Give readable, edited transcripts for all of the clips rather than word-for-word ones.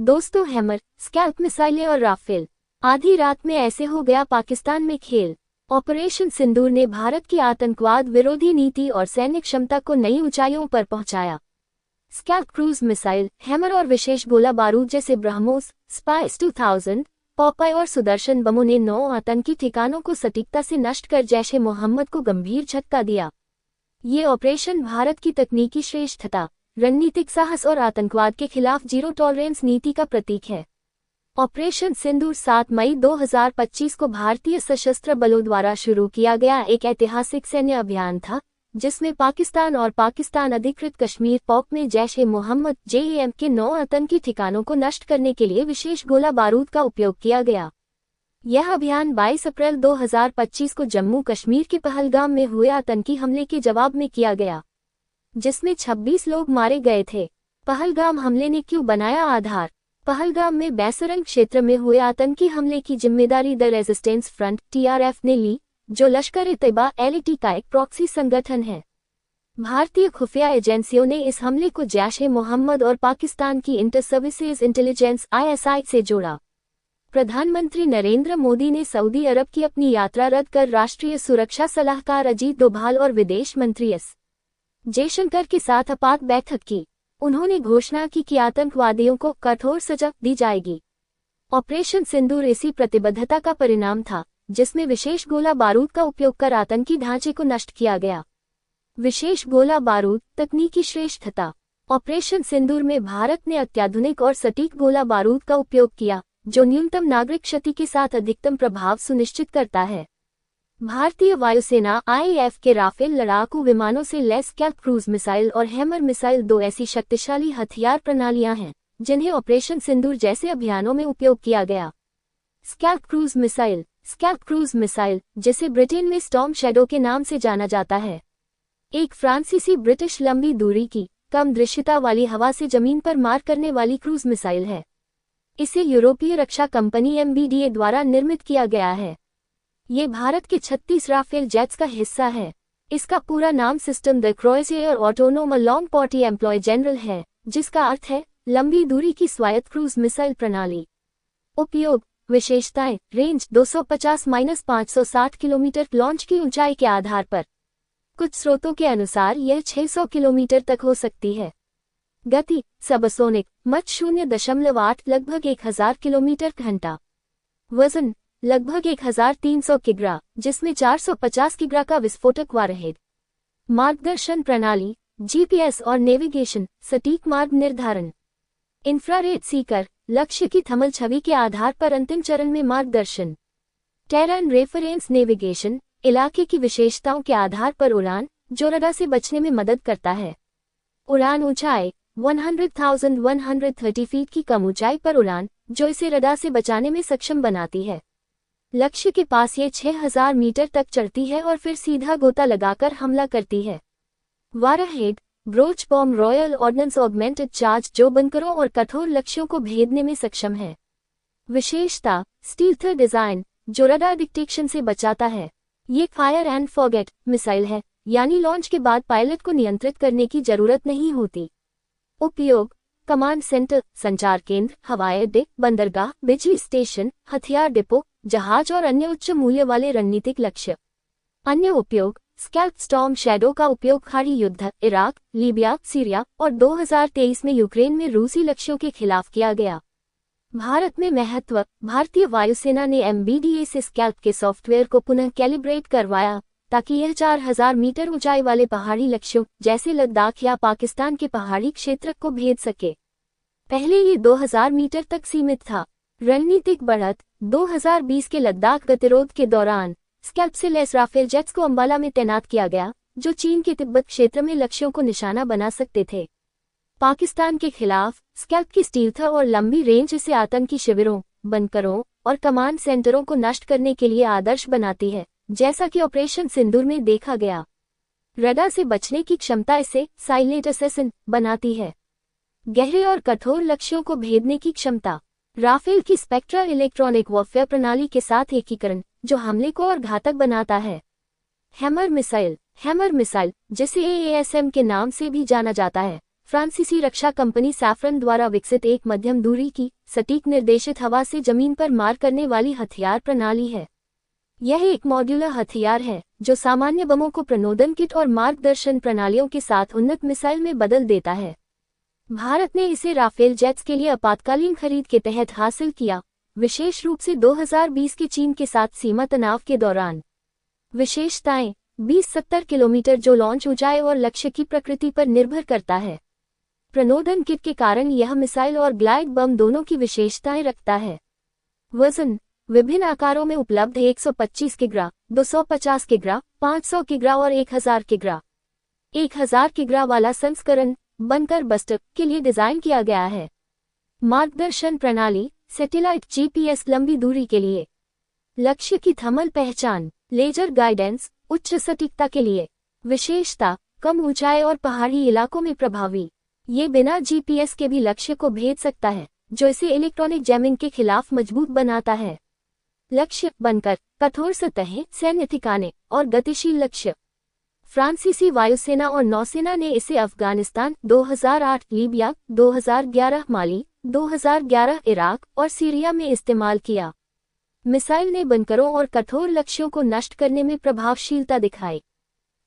दोस्तों, hammer, scalp मिसाइलें और राफेल, आधी रात में ऐसे हो गया पाकिस्तान में खेल। ऑपरेशन सिंदूर ने भारत की आतंकवाद विरोधी नीति और सैन्य क्षमता को नई ऊंचाइयों पर पहुंचाया। स्कैल्प क्रूज मिसाइल, हैमर और विशेष गोला बारूद जैसे ब्रह्मोस, स्पाइस 2000, पॉपाई और सुदर्शन बमों ने 9 आतंकी ठिकानों को सटीकता से नष्ट कर जैश ए मोहम्मद को गंभीर झटका दिया। ये ऑपरेशन भारत की तकनीकी श्रेष्ठता, रणनीतिक साहस और आतंकवाद के खिलाफ जीरो टॉलरेंस नीति का प्रतीक है। ऑपरेशन सिंदूर 7 मई 2025 को भारतीय सशस्त्र बलों द्वारा शुरू किया गया एक ऐतिहासिक सैन्य अभियान था, जिसमें पाकिस्तान और पाकिस्तान अधिकृत कश्मीर पॉक में जैश ए मोहम्मद (JEM) के 9 आतंकी ठिकानों को नष्ट करने के लिए विशेष गोला बारूद का उपयोग किया गया। यह अभियान 22 अप्रैल 2025 को जम्मू कश्मीर के पहलगाम में हुए आतंकी हमले के जवाब में किया गया, जिसमें 26 लोग मारे गए थे। पहलगाम हमले ने क्यों बनाया आधार? पहलगाम में बैसरंग क्षेत्र में हुए आतंकी हमले की जिम्मेदारी द रेजिस्टेंस फ्रंट (TRF) ने ली, जो लश्कर-ए-तैयबा (LAT) का एक प्रॉक्सी संगठन है। भारतीय खुफिया एजेंसियों ने इस हमले को जैश ए मोहम्मद और पाकिस्तान की इंटर सर्विसेज इंटेलिजेंस (ISI) से जोड़ा। प्रधानमंत्री नरेंद्र मोदी ने सऊदी अरब की अपनी यात्रा रद्द कर राष्ट्रीय सुरक्षा सलाहकार अजीत डोभाल और विदेश मंत्री एस जयशंकर के साथ आपात बैठक की। उन्होंने घोषणा की कि आतंकवादियों को कठोर सजा दी जाएगी। ऑपरेशन सिंदूर इसी प्रतिबद्धता का परिणाम था, जिसमें विशेष गोला बारूद का उपयोग कर आतंकी ढांचे को नष्ट किया गया। विशेष गोला बारूद, तकनीकी श्रेष्ठता। ऑपरेशन सिंदूर में भारत ने अत्याधुनिक और सटीक गोला बारूद का उपयोग किया, जो न्यूनतम नागरिक क्षति के साथ अधिकतम प्रभाव सुनिश्चित करता है। भारतीय वायुसेना (IAF) के राफेल लड़ाकू विमानों से लैस स्कैल्प क्रूज मिसाइल और हैमर मिसाइल 2 ऐसी शक्तिशाली हथियार प्रणालियां हैं, जिन्हें ऑपरेशन सिंदूर जैसे अभियानों में उपयोग किया गया। Scalp cruise missile. Scalp cruise missile, जिसे ब्रिटेन में स्टॉर्म शैडो के नाम से जाना जाता है, एक फ्रांसीसी ब्रिटिश लंबी दूरी की, कम दृश्यता वाली हवा से जमीन पर मार करने वाली क्रूज मिसाइल है। इसे यूरोपीय रक्षा कंपनी MBDA द्वारा निर्मित किया गया है। ये भारत के 36 राफेल जेट्स का हिस्सा है। इसका पूरा नाम सिस्टम द क्रोएशियर ऑटोनोम लॉन्ग पॉटी एम्प्लॉय जनरल है, जिसका अर्थ है लंबी दूरी की स्वायत्त क्रूज मिसाइल प्रणाली। उपयोग, विशेषताएं, रेंज 250-560 किलोमीटर, लॉन्च की ऊंचाई के आधार पर कुछ स्रोतों के अनुसार यह 600 किलोमीटर तक हो सकती है। गति, सबसोनिक, मच 0.8 लगभग 1000 किलोमीटर घंटा। वजन, लगभग 1300 किग्रा, जिसमें 450 किग्रा का विस्फोटक वारहेड। मार्गदर्शन प्रणाली, GPS और नेविगेशन, सटीक मार्ग निर्धारण। इंफ्रारेड सीकर, लक्ष्य की थर्मल छवि के आधार पर अंतिम चरण में मार्गदर्शन। टेरेन रेफरेंस नेविगेशन, इलाके की विशेषताओं के आधार पर उड़ान, जो रडार से बचने में मदद करता है। उड़ान ऊंचाई, 100,130 फीट की कम ऊंचाई पर उड़ान, जो इसे रडार से बचाने में सक्षम बनाती है। लक्ष्य के पास ये 6000 मीटर तक चढ़ती है और फिर सीधा गोता लगाकर हमला करती है। Warhead, broach bomb royal ordnance augmented charge, जो बंकरों और कठोर लक्ष्यों को भेदने में सक्षम है। विशेषता, स्टील्थ डिजाइन, जो रडार डिटेक्शन से बचाता है। ये फायर एंड फॉरगेट मिसाइल है, यानी लॉन्च के बाद पायलट को नियंत्रित करने की जरूरत नहीं होती। उपयोग, कमांड सेंटर, संचार केंद्र, हवाई अड्डे, बंदरगाह, बिजली स्टेशन, हथियार डिपो, जहाज और अन्य उच्च मूल्य वाले रणनीतिक लक्ष्य। अन्य उपयोग, स्कैल्प स्टॉर्म शैडो का उपयोग खाड़ी युद्ध, इराक, लीबिया, सीरिया और 2023 में यूक्रेन में रूसी लक्ष्यों के खिलाफ किया गया। भारत में महत्व, भारतीय वायुसेना ने MBDA से स्कैल्प के सॉफ्टवेयर को पुनः कैलिब्रेट करवाया, ताकि यह 4000 मीटर ऊंचाई वाले पहाड़ी लक्ष्यों, जैसे लद्दाख या पाकिस्तान के पहाड़ी क्षेत्र को भेद सके। पहले ये 2000 मीटर तक सीमित था। रणनीतिक बढ़त, 2020 के लद्दाख गतिरोध के दौरान स्कैल्प से लैस राफेल जेट्स को अंबाला में तैनात किया गया, जो चीन के तिब्बत क्षेत्र में लक्ष्यों को निशाना बना सकते थे। पाकिस्तान के खिलाफ स्कैल्प की स्टील्थ और लंबी रेंज इसे आतंकी शिविरों, बंकरों और कमांड सेंटरों को नष्ट करने के लिए आदर्श बनाती है, जैसा कि ऑपरेशन सिंदूर में देखा गया। रडार से बचने की क्षमता इसे साइलेंट असैसिन बनाती है। गहरे और कठोर लक्ष्यों को भेदने की क्षमता, राफेल की स्पेक्ट्रल इलेक्ट्रॉनिक वॉरफेयर प्रणाली के साथ एकीकरण, जो हमले को और घातक बनाता है। हैमर मिसाइल, जिसे AASM के नाम से भी जाना जाता है, फ्रांसीसी रक्षा कंपनी सैफरन द्वारा विकसित एक मध्यम दूरी की सटीक निर्देशित हवा से जमीन पर मार करने वाली हथियार प्रणाली है। यह एक मॉड्यूलर हथियार है जो सामान्य बमों को प्रणोदन किट और मार्गदर्शन प्रणालियों के साथ उन्नत मिसाइल में बदल देता है। भारत ने इसे राफेल जेट्स के लिए आपातकालीन खरीद के तहत हासिल किया, विशेष रूप से 2020 के चीन के साथ सीमा तनाव के दौरान। विशेषताएं: 20-70 किलोमीटर, जो लॉन्च ऊंचाई और लक्ष्य की प्रकृति पर निर्भर करता है। प्रणोदन किट के कारण यह मिसाइल और ग्लाइड बम दोनों की विशेषताएं रखता है। वजन: विभिन्न आकारों में उपलब्ध 125 किग्रा, 250 किग्रा, 500 किग्रा और 1000 किग्रा। 1000 किग्रा वाला संस्करण बनकर बस्टर के लिए डिजाइन किया गया है। मार्गदर्शन प्रणाली: सैटेलाइट जीपीएस लंबी दूरी के लिए। लक्ष्य की थर्मल पहचान: लेजर गाइडेंस उच्च सटीकता के लिए। विशेषता: कम ऊंचाई और पहाड़ी इलाकों में प्रभावी। ये बिना जीपीएस के भी लक्ष्य को भेद सकता है, जो इसे इलेक्ट्रॉनिक जैमिंग के खिलाफ मजबूत बनाता है। लक्ष्य बनकर कठोर सतहें, सैन्य ठिकाने और गतिशील लक्ष्य। फ्रांसीसी वायुसेना और नौसेना ने इसे अफगानिस्तान 2008, लीबिया 2011, माली 2011, इराक और सीरिया में इस्तेमाल किया। मिसाइल ने बंकरों और कठोर लक्ष्यों को नष्ट करने में प्रभावशीलता दिखाई।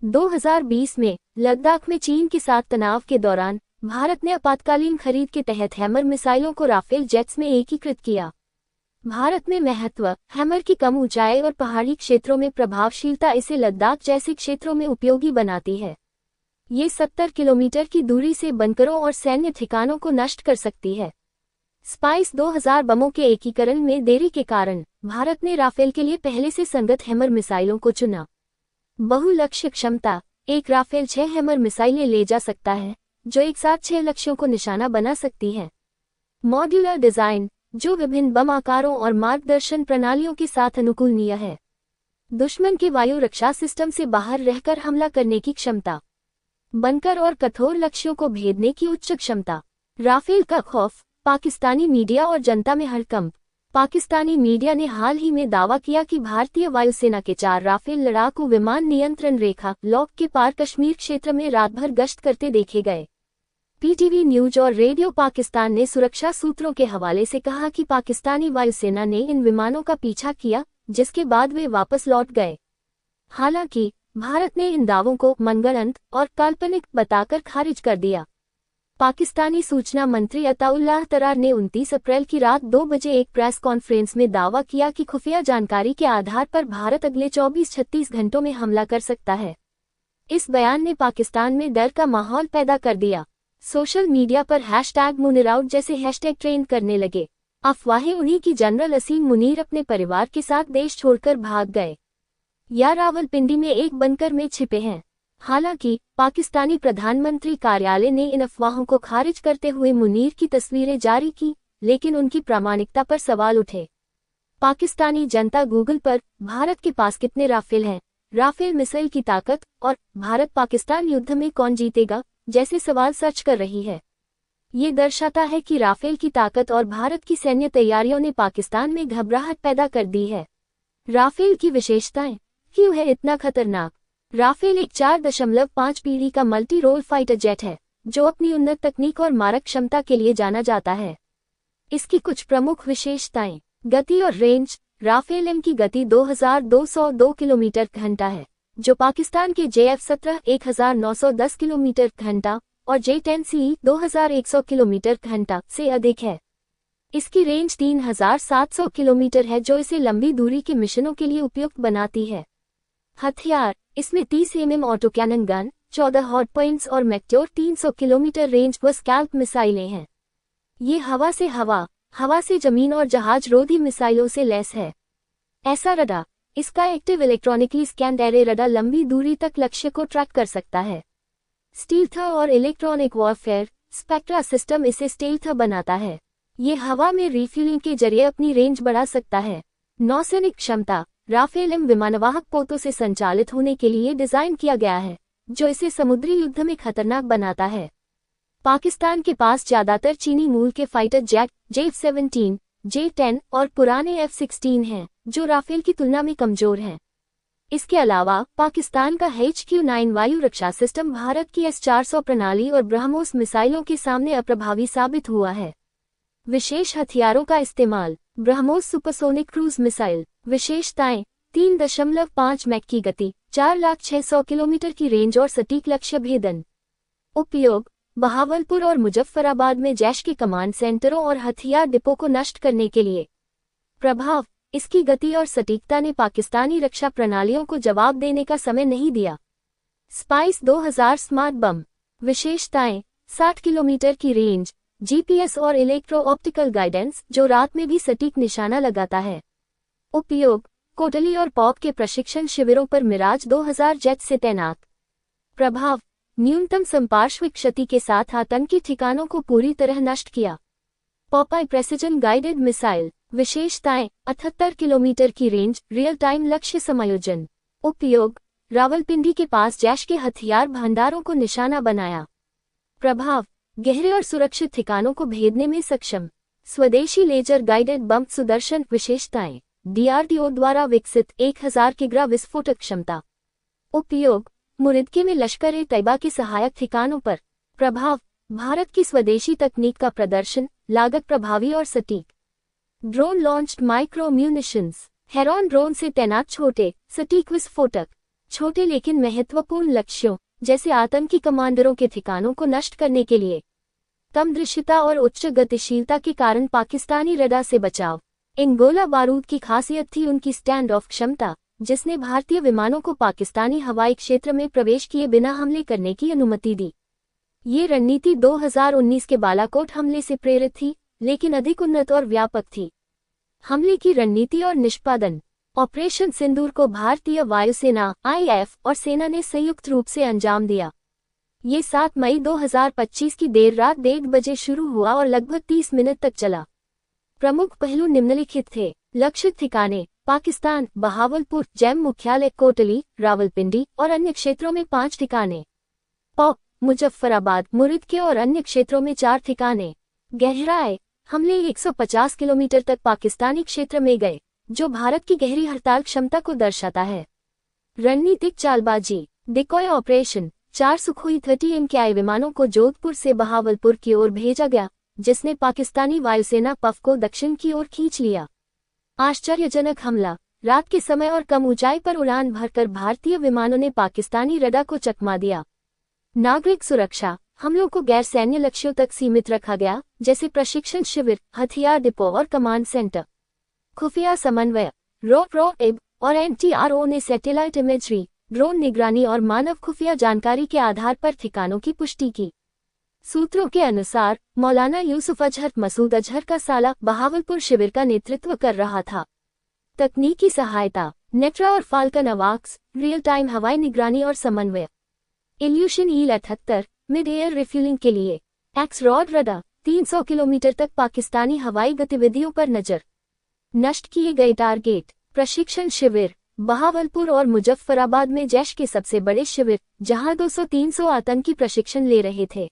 2020 में लद्दाख में चीन के साथ तनाव के दौरान भारत ने आपातकालीन खरीद के तहत हैमर मिसाइलों को राफेल जेट्स में एकीकृत किया। भारत में महत्व: हैमर की कम ऊंचाई और पहाड़ी क्षेत्रों में प्रभावशीलता इसे लद्दाख जैसे क्षेत्रों में उपयोगी बनाती है। ये 70 किलोमीटर की दूरी से बंकरों और सैन्य ठिकानों को नष्ट कर सकती है। स्पाइस 2000 बमों के एकीकरण में देरी के कारण भारत ने राफेल के लिए पहले से संगत हैमर मिसाइलों को चुना। बहुलक्ष्य क्षमता: एक राफेल 6 हैमर मिसाइलें ले जा सकता है, जो एक साथ 6 लक्ष्यों को निशाना बना सकती है। मॉड्यूलर डिजाइन, जो विभिन्न बम आकारों और मार्गदर्शन प्रणालियों के साथ अनुकूलनीय है। दुश्मन के वायु रक्षा सिस्टम से बाहर रहकर हमला करने की क्षमता। बंकर और कठोर लक्ष्यों को भेदने की उच्च क्षमता। राफेल का खौफ: पाकिस्तानी मीडिया और जनता में हड़कंप। पाकिस्तानी मीडिया ने हाल ही में दावा किया कि भारतीय वायुसेना के 4 राफेल लड़ाकू विमान नियंत्रण रेखा लॉक के पार कश्मीर क्षेत्र में रात भर गश्त करते देखे गए। पीटीवी न्यूज और रेडियो पाकिस्तान ने सुरक्षा सूत्रों के हवाले से कहा कि पाकिस्तानी वायुसेना ने इन विमानों का पीछा किया, जिसके बाद वे वापस लौट गए। हालांकि भारत ने इन दावों को मनगढ़ंत और काल्पनिक बताकर खारिज कर दिया। पाकिस्तानी सूचना मंत्री अताउल्लाह तरार ने 29 अप्रैल की रात 2 बजे एक प्रेस कॉन्फ्रेंस में दावा किया कि खुफिया जानकारी के आधार पर भारत अगले 24-36 घंटों में हमला कर सकता है। इस बयान ने पाकिस्तान में डर का माहौल पैदा कर दिया। सोशल मीडिया पर #मुनीरआउट जैसे हैशटैग ट्रेंड करने लगे। अफवाहें उन्हीं की जनरल असीम मुनीर अपने परिवार के साथ देश छोड़कर भाग गए या रावलपिंडी में एक बंकर में छिपे हैं। हालांकि पाकिस्तानी प्रधानमंत्री कार्यालय ने इन अफवाहों को खारिज करते हुए मुनीर की तस्वीरें जारी की, लेकिन उनकी प्रामाणिकता पर सवाल उठे। पाकिस्तानी जनता गूगल पर भारत के पास कितने राफेल हैं, राफेल मिसाइल की ताकत और भारत पाकिस्तान युद्ध में कौन जीतेगा जैसे सवाल सर्च कर रही है। ये दर्शाता है कि राफेल की ताकत और भारत की सैन्य तैयारियों ने पाकिस्तान में घबराहट पैदा कर दी है। राफेल की विशेषताएं: क्यों है इतना खतरनाक? राफेल एक 4.5 पीढ़ी का मल्टी रोल फाइटर जेट है, जो अपनी उन्नत तकनीक और मारक क्षमता के लिए जाना जाता है। इसकी कुछ प्रमुख विशेषताएं: गति और रेंज: राफेल एम की गति 2202 किलोमीटर घंटा है, जो पाकिस्तान के JF-17 1910 किलोमीटर घंटा और J-10C 2100 किलोमीटर घंटा से अधिक है। इसकी रेंज 3700 किलोमीटर है, जो इसे लंबी दूरी के मिशनों के लिए उपयुक्त बनाती है। हथियार: इसमें 30 mm auto cannon gun, 14 hot points और मैक्ट्योर 300 किलोमीटर रेंज व स्कैल्प मिसाइलें हैं। ये हवा से जमीन और जहाज रोधी मिसाइलों से लैस है। ऐसा रडार: इसका active electronically scanned array radar लंबी दूरी तक लक्ष्य को ट्रैक कर सकता है। स्टील्थ और इलेक्ट्रॉनिक वॉरफेयर स्पेक्ट्रा सिस्टम इसे स्टील्थ बनाता है। ये हवा में रिफ्यूलिंग के जरिए अपनी रेंज बढ़ा सकता है। नौसैनिक क्षमता: राफेल एम विमानवाहक पोतों से संचालित होने के लिए डिजाइन किया गया है, जो इसे समुद्री युद्ध में खतरनाक बनाता है। पाकिस्तान के पास ज्यादातर चीनी मूल के फाइटर जेट J-17, J-10 और पुराने F-16 हैं, जो राफेल की तुलना में कमजोर हैं। इसके अलावा पाकिस्तान का HQ-9 वायु रक्षा सिस्टम भारत की S-400 प्रणाली और ब्रह्मोस मिसाइलों के सामने अप्रभावी साबित हुआ है। विशेष हथियारों का इस्तेमाल। BrahMos supersonic cruise missile. विशेषताएं: 3.5 मैक की गति, 4,06,000 किलोमीटर की रेंज और सटीक लक्ष्य भेदन। उपयोग: बहावलपुर और मुजफ्फराबाद में जैश के कमांड सेंटरों और हथियार डिपो को नष्ट करने के लिए। प्रभाव: इसकी गति और सटीकता ने पाकिस्तानी रक्षा प्रणालियों को जवाब देने का समय नहीं दिया। स्पाइस 2000 स्मार्ट बम। विशेषताएं: 60 किलोमीटर की रेंज, GPS और इलेक्ट्रो ऑप्टिकल गाइडेंस जो रात में भी सटीक निशाना लगाता है। उपयोग: कोटली और पॉप के प्रशिक्षण शिविरों पर मिराज 2000 जेट से तैनात। प्रभाव: न्यूनतम संपार्श्विक क्षति के साथ आतंकी ठिकानों को पूरी तरह नष्ट किया। पॉपाई प्रेसिजन गाइडेड मिसाइल। विशेषताएं: 78 किलोमीटर की रेंज, रियल टाइम लक्ष्य समायोजन। उपयोग: रावलपिंडी के पास जैश के हथियार भंडारों को निशाना बनाया। प्रभाव: गहरे और सुरक्षित ठिकानों को भेदने में सक्षम। स्वदेशी लेजर गाइडेड बम सुदर्शन। विशेषताएं: DRDO द्वारा विकसित 1000 किग्रा विस्फोटक क्षमता। उपयोग: मुरिदके में लश्कर-ए-तैयबा के सहायक ठिकानों पर। प्रभाव: भारत की स्वदेशी तकनीक का प्रदर्शन, लागत प्रभावी और सटीक। Drone launched micro munitions. Heron drone से तैनात छोटे, सटीक विस्फोटक। छोटे लेकिन महत्वपूर्ण लक्ष्यों, जैसे आतंकी कमांडरों के ठिकानों को नष्ट करने के लिए। कम दृश्यता और उच्च गतिशीलता के कारण पाकिस्तानी रडार से बचाव। इन गोला बारूद की खासियत थी उनकी स्टैंड ऑफ क्षमता, जिसने भारतीय विमानों को पाकिस्तानी हवाई क्षेत्र में प्रवेश किए बिना हमले करने की अनुमति दी। ये रणनीति 2019 के बालाकोट हमले से प्रेरित थी, लेकिन अधिक उन्नत और व्यापक थी। हमले की रणनीति और निष्पादन। ऑपरेशन सिंदूर को भारतीय वायुसेना IF और सेना ने संयुक्त रूप से अंजाम दिया। ये 7 मई 2025 की देर रात 1:30 बजे शुरू हुआ और लगभग 30 मिनट तक चला। प्रमुख पहलू निम्नलिखित थे। लक्षित ठिकाने: पाकिस्तान, बहावलपुर, जैम मुख्यालय कोटली, रावलपिंडी और अन्य क्षेत्रों में 5 ठिकाने। पॉप, मुजफ्फराबाद, मुरिदके और अन्य क्षेत्रों में 4 ठिकाने। गहराई: हमले 150 किलोमीटर तक पाकिस्तानी क्षेत्र में गए, जो भारत की गहरी हड़ताल क्षमता को दर्शाता है। रणनीतिक चालबाजी। Decoy operation. 4 सुखोई 30 MKI विमानों को जोधपुर से बहावलपुर की ओर भेजा गया, जिसने पाकिस्तानी वायुसेना पफ को दक्षिण की ओर खींच लिया। आश्चर्यजनक हमला। रात के समय और कम ऊंचाई पर उड़ान भरकर भारतीय विमानों ने पाकिस्तानी रडार को चकमा दिया। नागरिक सुरक्षा। हमलों को गैर सैन्य लक्ष्यों तक सीमित रखा गया, जैसे प्रशिक्षण शिविर, हथियार डिपो और कमांड सेंटर। खुफिया समन्वय। ROIB और NTRO ने सैटेलाइट इमेजरी, ड्रोन निगरानी और मानव खुफिया जानकारी के आधार पर ठिकानों की पुष्टि की। सूत्रों के अनुसार मौलाना यूसुफ अजहर मसूद अजहर का साला बहावलपुर शिविर का नेतृत्व कर रहा था। तकनीकी सहायता। नेट्रा और फाल्कन अवाक्स, रियल टाइम हवाई निगरानी और समन्वय। Evolution Il-78 mid air refuelling के लिए। एक्स-रॉड रडार, 300 किलोमीटर तक पाकिस्तानी हवाई गतिविधियों पर नजर। नष्ट किए गए टारगेट। प्रशिक्षण शिविर। बहावलपुर और मुजफ्फराबाद में जैश के सबसे बड़े शिविर, जहां 200-300 आतंकी प्रशिक्षण ले रहे थे।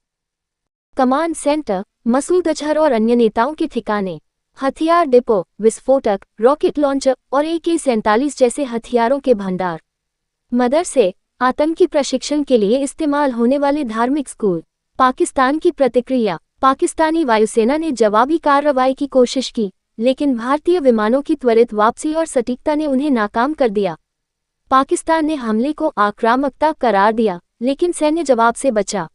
Command centre. मसूद अजहर और अन्य नेताओं के ठिकाने। हथियार डिपो, विस्फोटक, रॉकेट लॉन्चर और AK-47 जैसे हथियारों के भंडार। मदरसे। आतंकी प्रशिक्षण के लिए इस्तेमाल होने वाले धार्मिक स्कूल। पाकिस्तान की प्रतिक्रिया। पाकिस्तानी वायुसेना ने जवाबी कार्रवाई की कोशिश की, लेकिन भारतीय विमानों की त्वरित वापसी और सटीकता ने उन्हें नाकाम कर दिया। पाकिस्तान ने हमले को आक्रामकता करार दिया, लेकिन सैन्य जवाब से बचा।